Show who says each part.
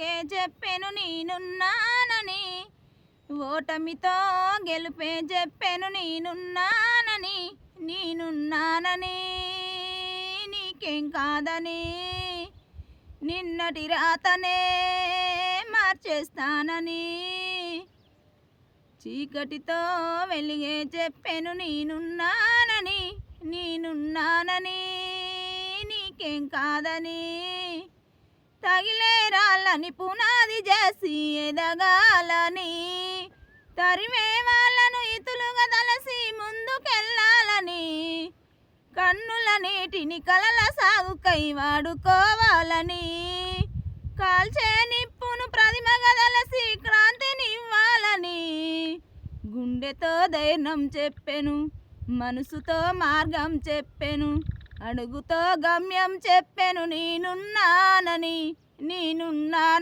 Speaker 1: వెలిగే చెప్పెను నేనున్నానని, ఓటమితో గెలుపే చెప్పెను నేనున్నానని, నేనున్నానని నీకేం కాదని, నిన్నటి రాతనే మార్చేస్తానని, చీకటితో వెలిగే చెప్పెను నేనున్నానని, నేనున్నానని నీకేం కాదని, తగిలే రాళ్ళని పునాది చేసి ఎదగాలని, తరిమే వాళ్ళను ఇతులుగా తలసి ముందుకెళ్ళాలని, కన్నుల నీటిని కలల సాగుకై వాడుకోవాలని, కాల్చే నిప్పును ప్రతిమగా తలసి క్రాంతినివ్వాలని, గుండెతో ధైర్యం చెప్పెను, మనసుతో మార్గం చెప్పెను, అడుగుతో గమ్యం చెప్పెను నేనున్నానని, నేనున్నాను.